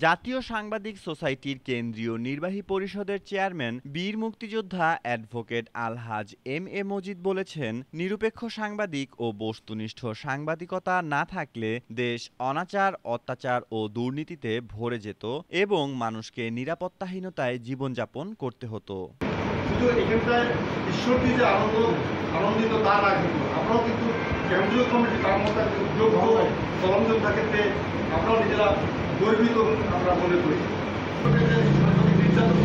জাতীয় সাংবাদিক সোসাইটির কেন্দ্রীয় নির্বাহী পরিষদের চেয়ারম্যান বীর মুক্তিযোদ্ধা advocate Alhaj M A Majid বলেছেন, নিরপেক্ষ সাংবাদিক ও বস্তুনিষ্ঠ সাংবাদিকতা না থাকলে দেশ অনাচার, অত্যাচার ও দুর্নীতিতে ভরে যেত এবং মানুষকে নিরাপত্তাহীনতায় জীবনযাপন করতে হতো। শুধু এখানটায় ঈশ্বরটি যে আনন্দিত তা না, কিন্তু আমরাও কিন্তু কেন্দ্রীয় কমিটি তার মধ্যে যোগ্য সরঞ্জাম ক্ষেত্রে আমরাও নিজেরা গর্বিত আমরা মনে করি। নির্যাতন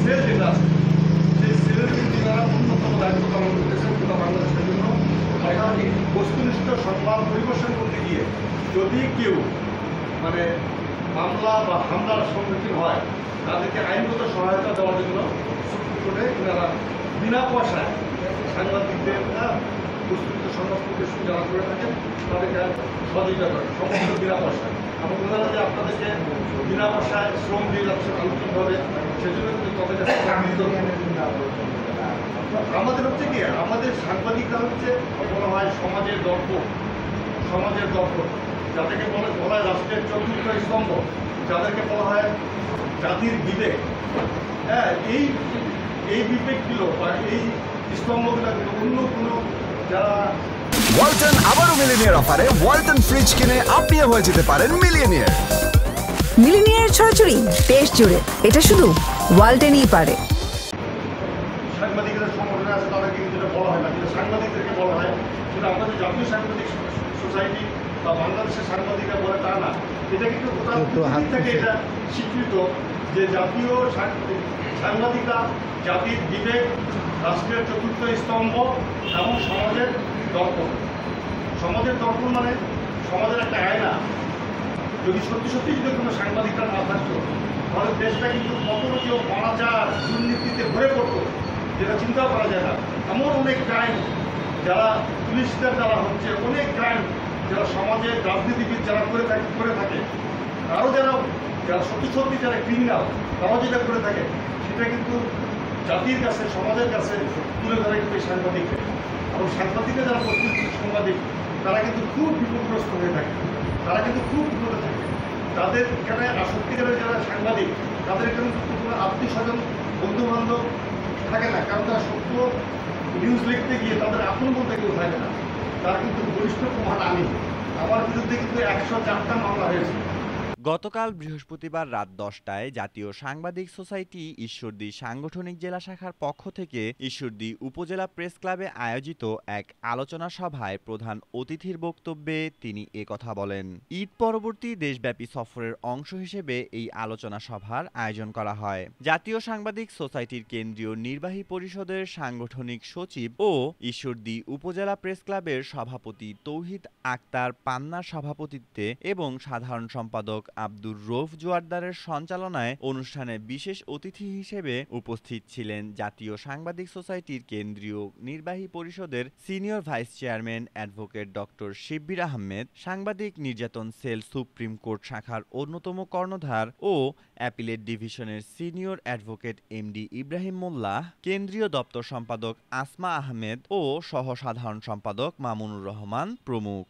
সেল যেটা আছে সেই সেলের কিন্তু যারা অন্যতম দায়িত্ব পালন করতেছেন গোটা বাংলাদেশের জন্য, বস্তুনিষ্ঠ সংবাদ পরিবেশন করতে গিয়ে যদি কেউ মানে মামলা বা হামলার সম্মুখীন হয় তাদেরকে আইনগত সহায়তা দেওয়ার জন্য সুপ্রিম কোর্টে এনারা বিনা পয়সায় সাংবাদিকদের বস্তুনিষ্ঠ সংবাদ পরিবেশন যারা করে থাকেন তাদেরকে সহযোগিতা করেন, সমস্ত বিনা পয়সায়। এবং ওনারা যে আপনাদেরকে বিনা পয়সায় শ্রম দিয়ে যাচ্ছেন আলোচনাভাবে, সেজন্য কিন্তু তাদের কাছে আমাদের হচ্ছে কি, আমাদের সাংবাদিকরা হচ্ছে বলা হয় সমাজের দর্পণ, সমাজের দর্পণ, যাদেরকে বলা হয় রাষ্ট্রের চতুর্থ স্তম্ভ, যাদেরকে বলা হয় জাতির বিবেক। হ্যাঁ, এই বিবেকগুলো বা এই স্তম্ভগুলো অন্য কোনো যারা ওয়ালটন আবারও মিলিনিয়ার অফারে ওয়ালটন ফ্রিজ কিনে আপনিও হয়ে যেতে পারেন মিলিয়নিয়ার। মিলিনিয়ার ছড়াছড়ি দেশ জুড়ে, এটা শুধু ওয়ালটনই পারে। সাংবাদিকদের সংগঠন আছে তাদেরকে যেটা বলা হয় না, যেটা সাংবাদিকদেরকে বলা হয় সেটা আমাদের জাতীয় সাংবাদিক সোসাইটি বা বাংলাদেশের সাংবাদিকরা বলে তা না। এটা কিন্তু কোথাও থেকে এটা স্বীকৃত যে জাতীয় সাংবাদিকরা জাতির বিবেক, রাষ্ট্রের চতুর্থ স্তম্ভ এবং সমাজের দর্পণ। সমাজের দর্পণ মানে সমাজের একটা আয়না। যদি সত্যি সত্যি যদি কোনো সাংবাদিকরা না থাকতো তাহলে দেশটা কিন্তু কতটি অনাচার দুর্নীতিতে ভরে পড়তো, যেটা চিন্তাও করা যায় না। এমন অনেক ক্রাইম যারা পুলিশদের দ্বারা হচ্ছে, অনেক ক্রাইম যারা সমাজে রাজনীতিবিদ যারা করে থাকে, আরও যারা সত্যি সত্যি যারা ক্রিমিনাল তারাও যেটা করে থাকে, সেটা কিন্তু জাতির কাছে, সমাজের কাছে তুলে ধরে কিন্তু সাংবাদিক। এবং সাংবাদিকরা যারা প্রস্তুত সাংবাদিক তারা কিন্তু খুব বিপদগ্রস্ত হয়ে থাকে, তারা কিন্তু খুব বিপদে থাকে। তাদের এখানে সত্যিকারের যারা সাংবাদিক তাদের এখানে কোনো আত্মীয় স্বজন বন্ধু বান্ধব থাকে না, কারণ তারা সত্য নিউজ লিখতে গিয়ে তাদের আপন বলতে কেউ থাকে না। তারা কিন্তু বরিষ্ঠ প্রমাণ আনি, আমার বিরুদ্ধে কিন্তু 104টা মামলা হয়েছে। গতকাল বৃহস্পতিবার রাত 10টায় জাতীয় সাংবাদিক সোসাইটি ঈশ্বরদী সাংগঠনিক জেলা শাখার পক্ষ থেকে ঈশ্বরদী উপজেলা প্রেস ক্লাবে আয়োজিত এক আলোচনা সভায় প্রধান অতিথির বক্তব্যে তিনি একথা বলেন। ঈদ পরবর্তী দেশব্যাপী সফরের অংশ হিসেবে এই আলোচনা সভার আয়োজন করা হয়। জাতীয় সাংবাদিক সোসাইটির কেন্দ্রীয় নির্বাহী পরিষদের সাংগঠনিক সচিব ও ঈশ্বরদী উপজেলা প্রেস ক্লাবের সভাপতি তৌহিদ আক্তার পান্নার সভাপতিত্বে এবং সাধারণ সম্পাদক আব্দুর রৌফ জোয়ারদারের সঞ্চালনায় অনুষ্ঠানে বিশেষ অতিথি হিসেবে উপস্থিত ছিলেন জাতীয় সাংবাদিক সোসাইটির কেন্দ্রীয় নির্বাহী পরিষদের senior vice chairman advocate doctor Shibbir Ahmed, সাংবাদিক নির্যাতন সেল সুপ্রিম কোর্ট শাখার অন্যতম কর্ণধার ও অ্যাপিলেট ডিভিশনের senior advocate MD Ibrahim Mollah, কেন্দ্রীয় দপ্তর সম্পাদক আসমা আহমেদ ও সহ সাধারণ সম্পাদক মামুনুর রহমান প্রমুখ।